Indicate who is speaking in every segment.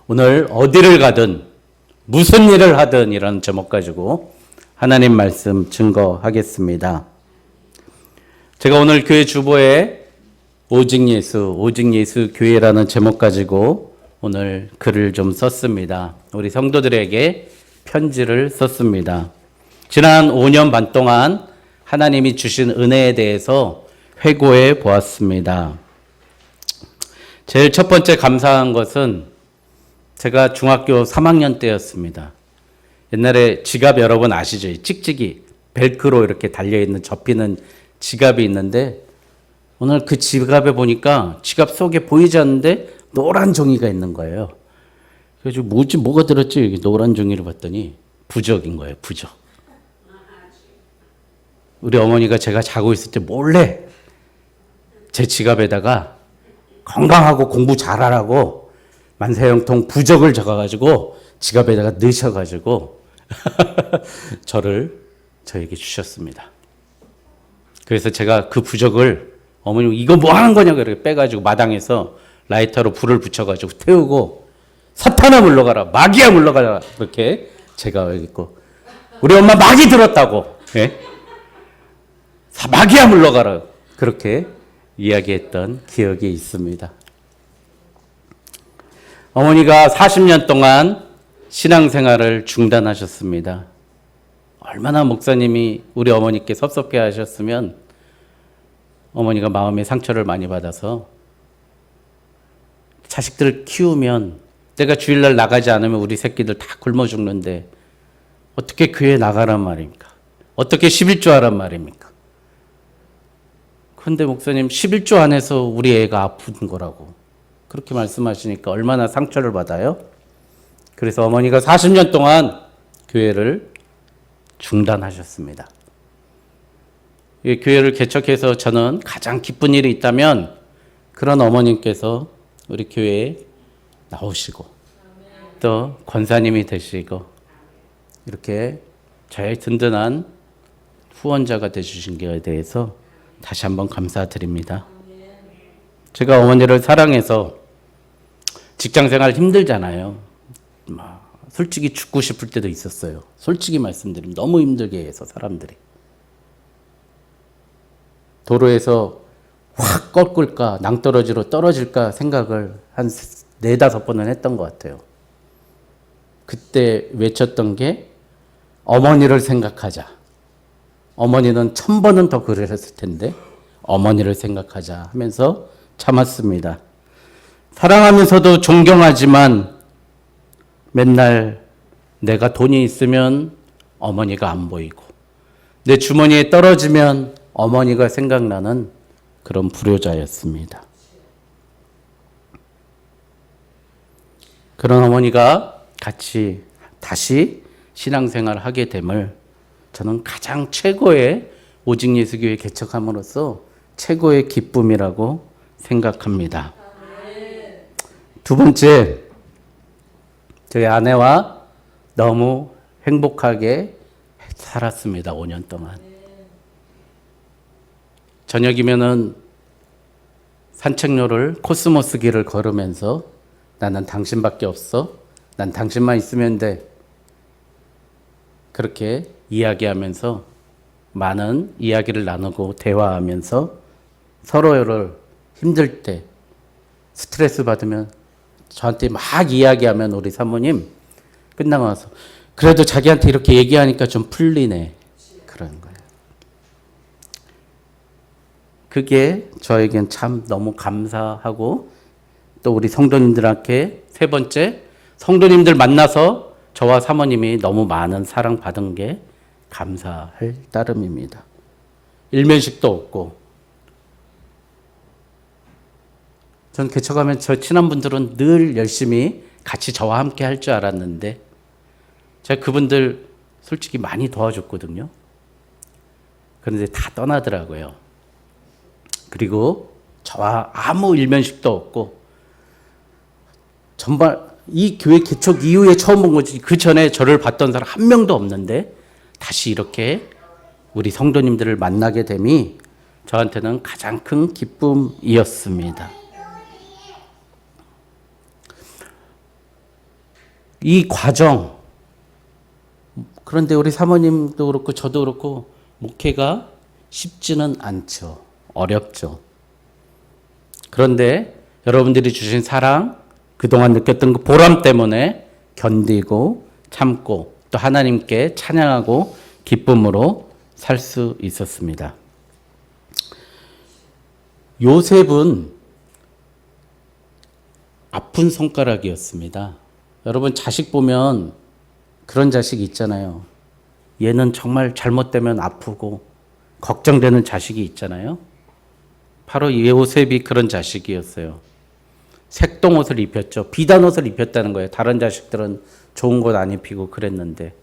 Speaker 1: 오늘 어디를 가든 무슨 일을 하든 이런 제목 가지고 하나님 말씀 증거하겠습니다. 제가 오늘 교회 주보에 오직 예수 교회라는 제목 가지고 오늘 글을 좀 썼습니다. 우리 성도들에게 편지를 썼습니다. 지난 5년 반 동안 하나님이 주신 은혜에 대해서 회고해 보았습니다. 제일 첫 번째 감사한 것은 제가 중학교 3학년 때였습니다. 옛날에 지갑 여러분 아시죠? 찍찍이 벨크로 이렇게 달려있는 접히는 지갑이 있는데 오늘 그 지갑에 보니까 지갑 속에 보이지 않는데 노란 종이가 있는 거예요. 그래서 뭐가 들었지? 여기 노란 종이를 봤더니 부적인 거예요. 부적. 우리 어머니가 제가 자고 있을 때 몰래 제 지갑에다가 건강하고 공부 잘하라고 만사형통 부적을 적어가지고 지갑에다가 넣으셔가지고 저에게 주셨습니다. 그래서 제가 그 부적을 어머니 이거 뭐 하는 거냐고 이렇게 빼가지고 마당에서 라이터로 불을 붙여가지고 태우고 사탄아 물러가라, 마귀야 물러가라 그렇게 제가 여기 있고 우리 엄마 마귀 들었다고, 예? 마귀야 물러가라 그렇게 이야기했던 기억이 있습니다. 어머니가 40년 동안 신앙생활을 중단하셨습니다. 얼마나 목사님이 우리 어머니께 섭섭해 하셨으면 어머니가 마음의 상처를 많이 받아서 자식들을 키우면 내가 주일날 나가지 않으면 우리 새끼들 다 굶어 죽는데 어떻게 교회 나가란 말입니까? 어떻게 11조 하란 말입니까? 그런데 목사님 11조 안에서 우리 애가 아픈 거라고 그렇게 말씀하시니까 얼마나 상처를 받아요? 그래서 어머니가 40년 동안 교회를 중단하셨습니다. 이 교회를 개척해서 저는 가장 기쁜 일이 있다면 그런 어머님께서 우리 교회에 나오시고 또 권사님이 되시고 이렇게 저의 든든한 후원자가 되주신 것에 대해서 다시 한번 감사드립니다. 제가 어머니를 사랑해서 직장생활 힘들잖아요. 솔직히 죽고 싶을 때도 있었어요. 솔직히 말씀드리면 너무 힘들게 해서 사람들이. 도로에서 확 꺾을까 낭떠러지로 떨어질까 생각을 한 4-5번은 했던 것 같아요. 그때 외쳤던 게 어머니를 생각하자. 어머니는 1000번은 더 그랬을 텐데 어머니를 생각하자 하면서 참았습니다. 사랑하면서도 존경하지만 맨날 내가 돈이 있으면 어머니가 안 보이고 내 주머니에 떨어지면 어머니가 생각나는 그런 불효자였습니다. 그런 어머니가 같이 다시 신앙생활을 하게 됨을 저는 가장 최고의 오직 예수교회 개척함으로써 최고의 기쁨이라고 생각합니다. 두 번째, 저희 아내와 너무 행복하게 살았습니다. 5년 동안. 저녁이면은 산책로를 코스모스 길을 걸으면서 나는 당신밖에 없어. 난 당신만 있으면 돼. 그렇게 이야기하면서 많은 이야기를 나누고 대화하면서 서로를 힘들 때 스트레스 받으면 저한테 막 이야기하면 우리 사모님 끝나고 나서 그래도 자기한테 이렇게 얘기하니까 좀 풀리네. 그런 거예요. 그게 저에겐 참 너무 감사하고 또 우리 성도님들한테 세 번째 성도님들 만나서 저와 사모님이 너무 많은 사랑 받은 게 감사할 따름입니다. 일면식도 없고 전 개척하면 저 친한 분들은 늘 열심히 같이 저와 함께 할 줄 알았는데 제가 그분들 솔직히 많이 도와줬거든요. 그런데 다 떠나더라고요. 그리고 저와 아무 일면식도 없고 정말 이 교회 개척 이후에 처음 본 거지 그 전에 저를 봤던 사람 한 명도 없는데 다시 이렇게 우리 성도님들을 만나게 됨이 저한테는 가장 큰 기쁨이었습니다. 이 과정, 그런데 우리 사모님도 그렇고 저도 그렇고 목회가 쉽지는 않죠. 어렵죠. 그런데 여러분들이 주신 사랑, 그동안 느꼈던 그 보람 때문에 견디고 참고 또 하나님께 찬양하고 기쁨으로 살 수 있었습니다. 요셉은 아픈 손가락이었습니다. 여러분 자식 보면 그런 자식 있잖아요. 얘는 정말 잘못되면 아프고 걱정되는 자식이 있잖아요. 바로 요셉이 그런 자식이었어요. 색동 옷을 입혔죠. 비단 옷을 입혔다는 거예요. 다른 자식들은 좋은 옷 안 입히고 그랬는데.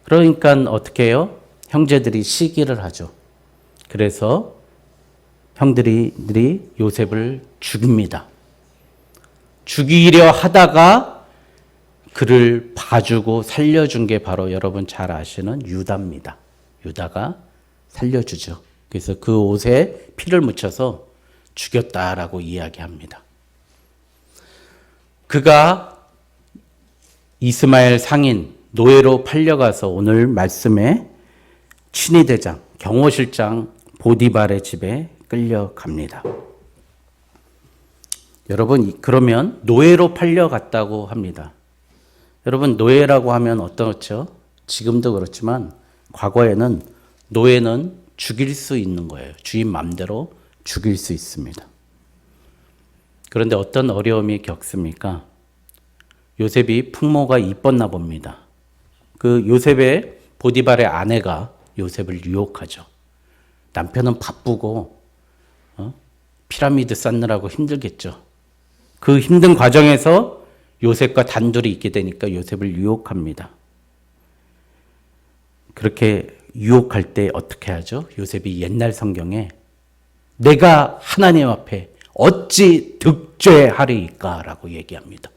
Speaker 1: 그러니까 어떻게 해요? 형제들이 시기를 하죠. 그래서 형들이 요셉을 죽입니다. 죽이려 하다가 그를 봐주고 살려준 게 바로 여러분 잘 아시는 유다입니다. 유다가 살려주죠. 그래서 그 옷에 피를 묻혀서 죽였다라고 이야기합니다. 그가 이스마엘 상인 노예로 팔려가서 오늘 말씀에 친위대장, 경호실장 보디발의 집에 끌려갑니다. 여러분 그러면 노예로 팔려갔다고 합니다. 여러분 노예라고 하면 어떻죠? 지금도 그렇지만 과거에는 노예는 죽일 수 있는 거예요. 주인 맘대로 죽일 수 있습니다. 그런데 어떤 어려움이 겪습니까? 요셉이 풍모가 이뻤나 봅니다. 그 요셉의 보디발의 아내가 요셉을 유혹하죠. 남편은 바쁘고 피라미드 쌓느라고 힘들겠죠. 그 힘든 과정에서 요셉과 단둘이 있게 되니까 요셉을 유혹합니다. 그렇게 유혹할 때 어떻게 하죠? 요셉이 옛날 성경에 내가 하나님 앞에 어찌 득죄하리이까 라고 얘기합니다.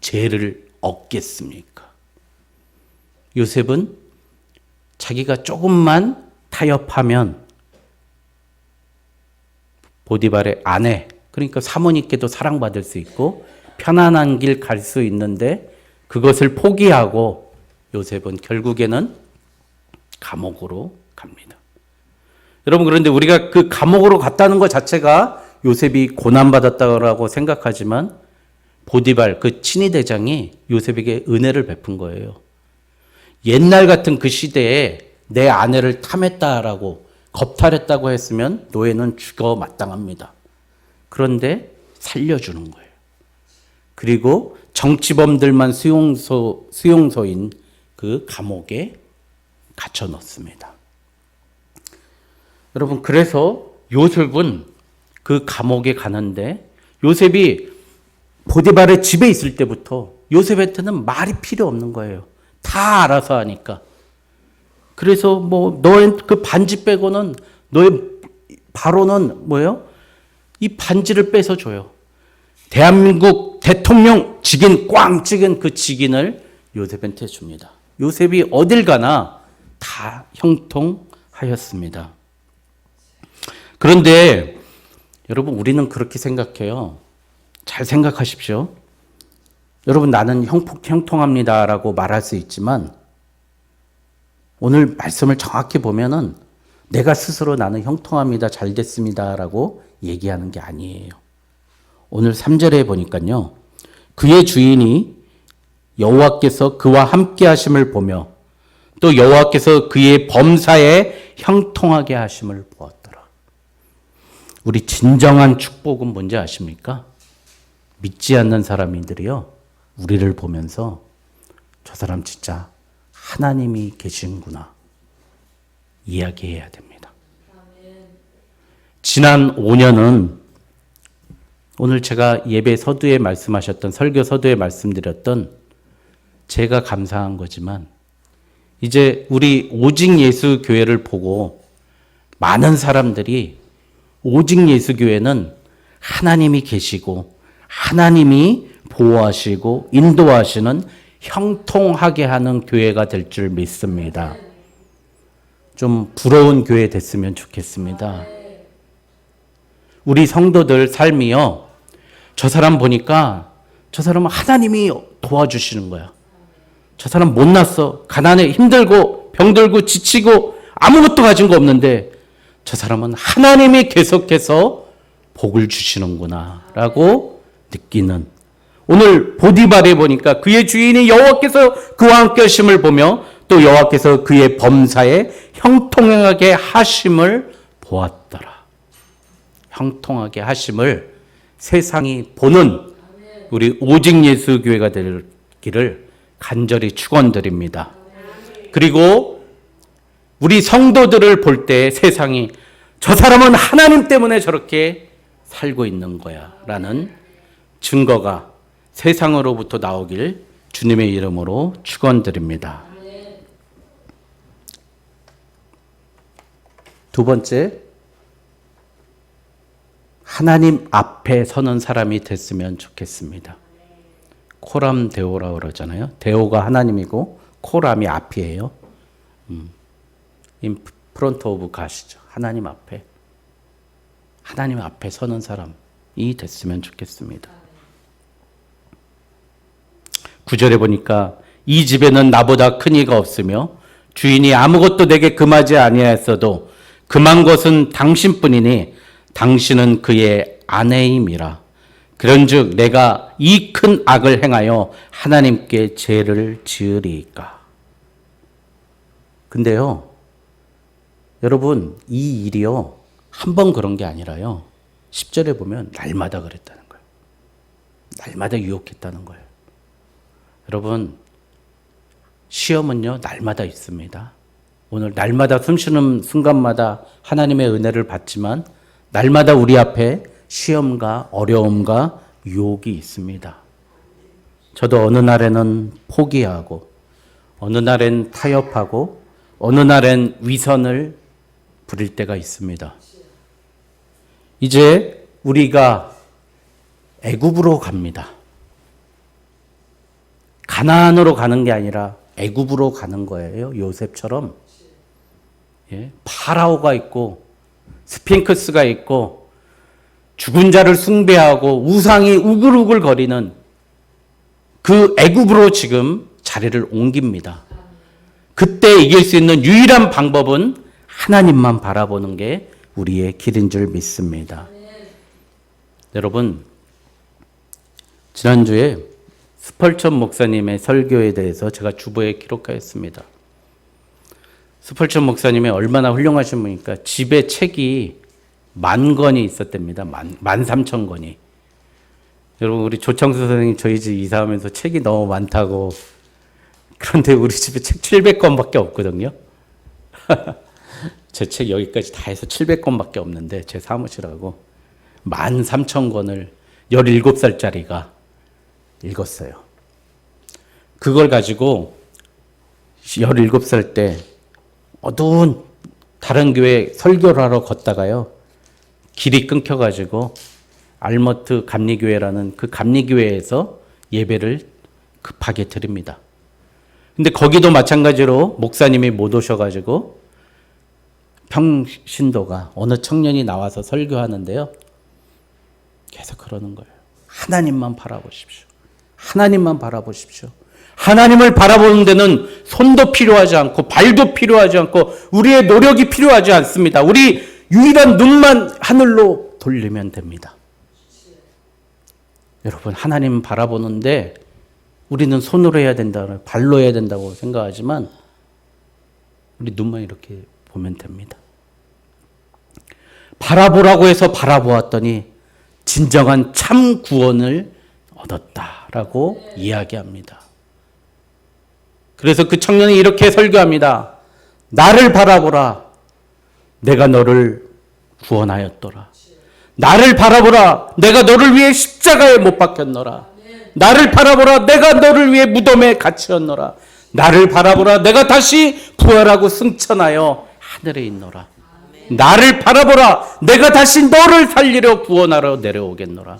Speaker 1: 죄를 얻겠습니까? 요셉은 자기가 조금만 타협하면 보디발의 아내, 그러니까 사모님께도 사랑받을 수 있고 편안한 길 갈 수 있는데 그것을 포기하고 요셉은 결국에는 감옥으로 갑니다. 여러분 그런데 우리가 그 감옥으로 갔다는 것 자체가 요셉이 고난받았다고 생각하지만 보디발 그 친위대장이 요셉에게 은혜를 베푼 거예요. 옛날 같은 그 시대에 내 아내를 탐했다라고 겁탈했다고 했으면 노예는 죽어 마땅합니다. 그런데 살려주는 거예요. 그리고 정치범들만 수용소인 그 감옥에 갇혀 넣습니다. 여러분 그래서 요셉은 그 감옥에 가는데 요셉이 보디발의 집에 있을 때부터 요셉한테는 말이 필요 없는 거예요. 다 알아서 하니까. 그래서 뭐 너의 그 반지 빼고는 너의 바로는 뭐예요? 이 반지를 뺏어 줘요. 대한민국 대통령 직인 꽝 찍은 그 직인을 요셉한테 줍니다. 요셉이 어딜 가나 다 형통하였습니다. 그런데 여러분 우리는 그렇게 생각해요. 잘 생각하십시오. 여러분 나는 형통합니다라고 말할 수 있지만 오늘 말씀을 정확히 보면은 내가 스스로 나는 형통합니다. 잘 됐습니다라고 얘기하는 게 아니에요. 오늘 3절에 보니까요. 그의 주인이 여호와께서 그와 함께 하심을 보며 또 여호와께서 그의 범사에 형통하게 하심을 보았더라. 우리 진정한 축복은 뭔지 아십니까? 믿지 않는 사람들이요. 우리를 보면서 저 사람 진짜 하나님이 계신구나 이야기해야 됩니다. 지난 5년은 오늘 제가 예배 서두에 말씀하셨던 설교 서두에 말씀드렸던 제가 감사한 거지만 이제 우리 오직 예수 교회를 보고 많은 사람들이 오직 예수 교회는 하나님이 계시고 하나님이 보호하시고 인도하시는 형통하게 하는 교회가 될 줄 믿습니다. 좀 부러운 교회 됐으면 좋겠습니다. 우리 성도들 삶이요. 저 사람 보니까 저 사람은 하나님이 도와주시는 거야. 저 사람 못났어. 가난해, 힘들고 병들고 지치고 아무것도 가진 거 없는데 저 사람은 하나님이 계속해서 복을 주시는구나 라고 느끼는, 오늘 보디발에 보니까 그의 주인이 여호와께서 그와 함께 하심을 보며 또 여호와께서 그의 범사에 형통하게 하심을 보았더라. 형통하게 하심을 세상이 보는 우리 오직 예수 교회가 되기를 간절히 축원드립니다. 그리고 우리 성도들을 볼 때 세상이 저 사람은 하나님 때문에 저렇게 살고 있는 거야 라는 증거가 세상으로부터 나오길 주님의 이름으로 축원드립니다. 두 번째, 하나님 앞에 서는 사람이 됐으면 좋겠습니다. 코람 데오라고 그러잖아요. 데오가 하나님이고 코람이 앞이에요. In front of God이죠. 하나님 앞에 서는 사람이 됐으면 좋겠습니다. 9절에 보니까 이 집에는 나보다 큰 이가 없으며 주인이 아무것도 내게 금하지 아니하였어도 금한 것은 당신뿐이니 당신은 그의 아내임이라. 그런즉 내가 이 큰 악을 행하여 하나님께 죄를 지으리이까. 근데요, 여러분, 이 일이요 한 번 그런 게 아니라요 10절에 보면 날마다 그랬다는 거예요. 날마다 유혹했다는 거예요. 여러분, 시험은요 날마다 있습니다. 오늘 날마다 숨쉬는 순간마다 하나님의 은혜를 받지만 날마다 우리 앞에 시험과 어려움과 유혹이 있습니다. 저도 어느 날에는 포기하고 어느 날엔 타협하고 어느 날엔 위선을 부릴 때가 있습니다. 이제 우리가 애굽으로 갑니다. 가나안으로 가는 게 아니라 애굽으로 가는 거예요. 요셉처럼. 파라오가 있고 스핑크스가 있고 죽은 자를 숭배하고 우상이 우글우글 거리는 그 애굽으로 지금 자리를 옮깁니다. 그때 이길 수 있는 유일한 방법은 하나님만 바라보는 게 우리의 길인 줄 믿습니다. 여러분, 지난주에 스펄천 목사님의 설교에 대해서 제가 주보에 기록하였습니다. 스펄천 목사님이 얼마나 훌륭하신 분이니까 집에 책이 10,000권이 있었답니다. 13,000권이. 여러분, 우리 조창수 선생님 저희 집 이사하면서 책이 너무 많다고. 그런데 우리 집에 책 700권밖에 없거든요. 제 책 여기까지 다 해서 700권밖에 없는데 제 사무실하고 13,000권을 17살짜리가 읽었어요. 그걸 가지고 17살 때 어두운 다른 교회 설교를 하러 걷다가요, 길이 끊겨가지고 알머트 감리교회라는 그 감리교회에서 예배를 급하게 드립니다. 근데 거기도 마찬가지로 목사님이 못 오셔가지고 평신도가 어느 청년이 나와서 설교하는데요, 계속 그러는 거예요. 하나님만 바라보십시오. 하나님만 바라보십시오. 하나님을 바라보는 데는 손도 필요하지 않고 발도 필요하지 않고 우리의 노력이 필요하지 않습니다. 우리 유일한 눈만 하늘로 돌리면 됩니다. 여러분, 하나님 바라보는데 우리는 손으로 해야 된다, 발로 해야 된다고 생각하지만 우리 눈만 이렇게 보면 됩니다. 바라보라고 해서 바라보았더니 진정한 참 구원을 얻었다라고 이야기합니다. 그래서 그 청년이 이렇게 설교합니다. 나를 바라보라. 내가 너를 구원하였더라. 나를 바라보라. 내가 너를 위해 십자가에 못 박혔노라. 나를 바라보라. 내가 너를 위해 무덤에 갇혔노라. 나를 바라보라. 내가 다시 부활하고 승천하여 하늘에 있노라. 나를 바라보라. 내가 다시 너를 살리려 구원하러 내려오겠노라.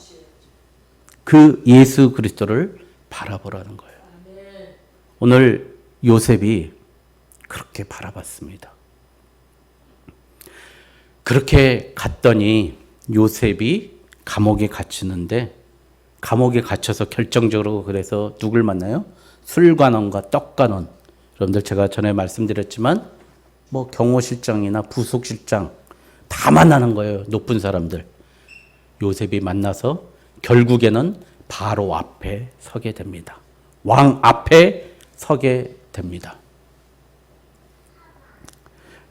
Speaker 1: 그 예수 그리스도를 바라보라는 거예요. 오늘 요셉이 그렇게 바라봤습니다. 그렇게 갔더니 요셉이 감옥에 갇히는데 감옥에 갇혀서 결정적으로 그래서 누굴 만나요? 술관원과 떡관원. 여러분들 제가 전에 말씀드렸지만 뭐 경호실장이나 부속실장 다 만나는 거예요. 높은 사람들. 요셉이 만나서 결국에는 바로 앞에 서게 됩니다. 왕 앞에 서게 됩니다.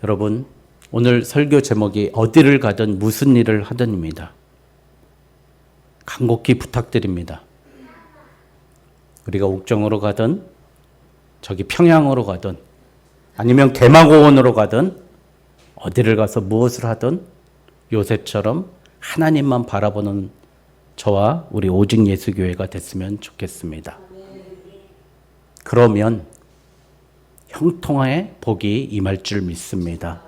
Speaker 1: 여러분, 오늘 설교 제목이 어디를 가든 무슨 일을 하든입니다. 간곡히 부탁드립니다. 우리가 옥정으로 가든 저기 평양으로 가든 아니면 개마고원으로 가든 어디를 가서 무엇을 하든 요셉처럼 하나님만 바라보는 저와 우리 오직 예수교회가 됐으면 좋겠습니다. 그러면 형통의 복이 임할 줄 믿습니다.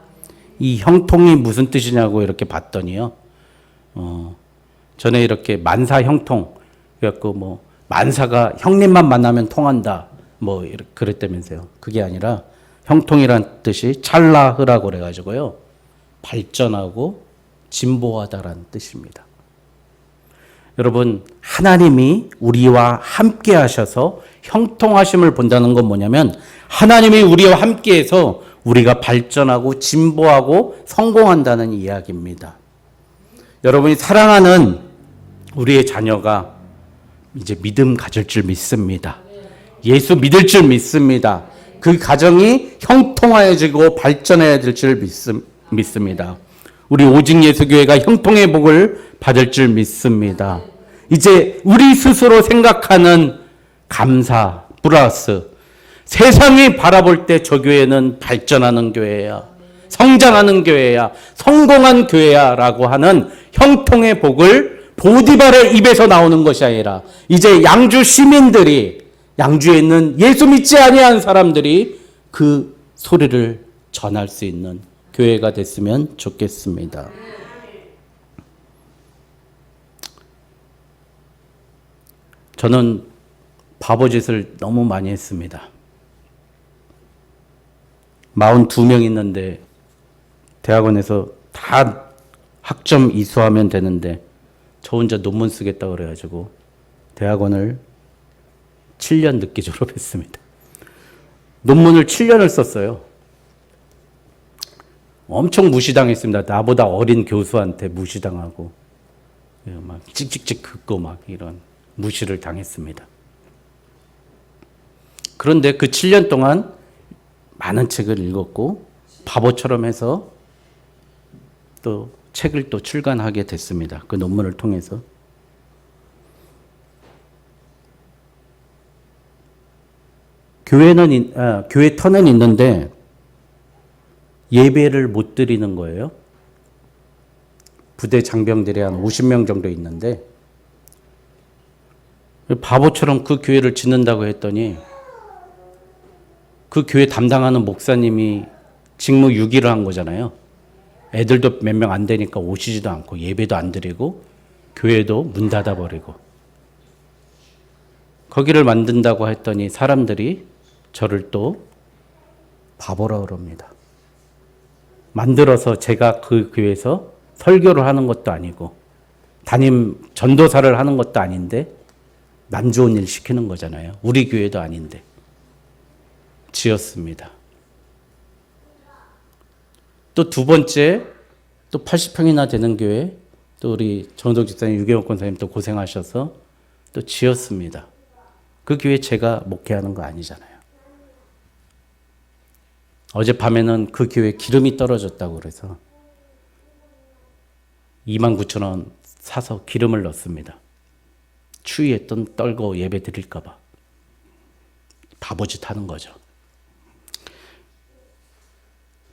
Speaker 1: 이 형통이 무슨 뜻이냐고 이렇게 봤더니요. 전에 이렇게 만사 형통, 그래갖고 뭐 만사가 형님만 만나면 통한다, 뭐 이렇게 그랬다면서요. 그게 아니라 형통이란 뜻이 찰나흐라고 그래가지고요. 발전하고 진보하다라는 뜻입니다. 여러분, 하나님이 우리와 함께 하셔서 형통하심을 본다는 건 뭐냐면 하나님이 우리와 함께해서 우리가 발전하고 진보하고 성공한다는 이야기입니다. 여러분이 사랑하는 우리의 자녀가 이제 믿음 가질 줄 믿습니다. 예수 믿을 줄 믿습니다. 그 가정이 형통하여지고 발전해야 될 줄 믿습니다. 우리 오직 예수교회가 형통의 복을 받을 줄 믿습니다. 이제 우리 스스로 생각하는 감사 플러스 세상이 바라볼 때 저 교회는 발전하는 교회야, 성장하는 교회야, 성공한 교회야 라고 하는 형통의 복을 보디발의 입에서 나오는 것이 아니라 이제 양주 시민들이, 양주에 있는 예수 믿지 아니한 사람들이 그 소리를 전할 수 있는 교회가 됐으면 좋겠습니다. 저는 바보짓을 너무 많이 했습니다. 42명 있는데 대학원에서 다 학점 이수하면 되는데 저 혼자 논문 쓰겠다고 그래가지고 대학원을 7년 늦게 졸업했습니다. 논문을 7년을 썼어요. 엄청 무시당했습니다. 나보다 어린 교수한테 무시당하고 막 찍찍찍 긋고 막 이런 무시를 당했습니다. 그런데 그 7년 동안 많은 책을 읽었고 바보처럼 해서 또 책을 또 출간하게 됐습니다. 그 논문을 통해서. 교회 터는 있는데 예배를 못 드리는 거예요. 부대 장병들이 한 50명 정도 있는데 바보처럼 그 교회를 짓는다고 했더니 그 교회 담당하는 목사님이 직무 유기를 한 거잖아요. 애들도 몇 명 안 되니까 오시지도 않고 예배도 안 드리고 교회도 문 닫아버리고 거기를 만든다고 했더니 사람들이 저를 또 바보라 그럽니다. 만들어서 제가 그 교회에서 설교를 하는 것도 아니고 담임 전도사를 하는 것도 아닌데 남 좋은 일 시키는 거잖아요. 우리 교회도 아닌데 지었습니다. 또 두 번째, 또 80평이나 되는 교회, 또 우리 정덕 집사님, 유경옥 권사님 또 고생하셔서 또 지었습니다. 그 교회 제가 목회하는 거 아니잖아요. 어젯밤에는 그 교회 기름이 떨어졌다고 그래서 29,000원 사서 기름을 넣습니다. 추위에 떨고 예배 드릴까 봐. 바보짓 하는 거죠.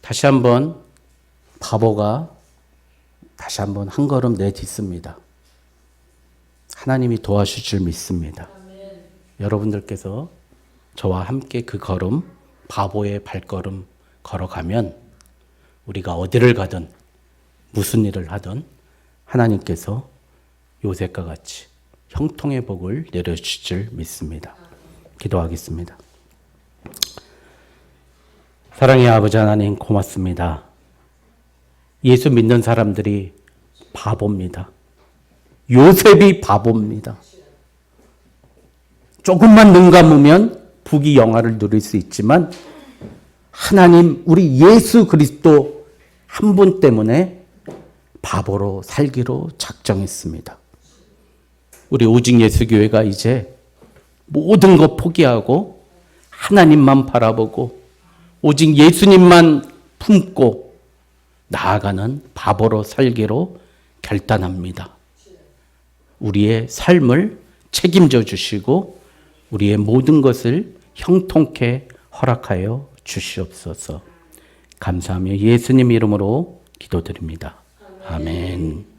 Speaker 1: 다시 한번 바보가 다시 한번 한 걸음 내딛습니다. 하나님이 도와주실 줄 믿습니다. 여러분들께서 저와 함께 그 걸음, 바보의 발걸음 걸어가면 우리가 어디를 가든 무슨 일을 하든 하나님께서 요셉과 같이 형통의 복을 내려주실 줄 믿습니다. 기도하겠습니다. 사랑의 아버지 하나님 고맙습니다. 예수 믿는 사람들이 바보입니다. 요셉이 바보입니다. 조금만 눈 감으면 부귀 영화를 누릴 수 있지만 하나님 우리 예수 그리스도 한 분 때문에 바보로 살기로 작정했습니다. 우리 오직 예수교회가 이제 모든 것 포기하고 하나님만 바라보고 오직 예수님만 품고 나아가는 바보로 살기로 결단합니다. 우리의 삶을 책임져 주시고 우리의 모든 것을 형통케 허락하여 주시옵소서. 감사하며 예수님 이름으로 기도드립니다. 아멘.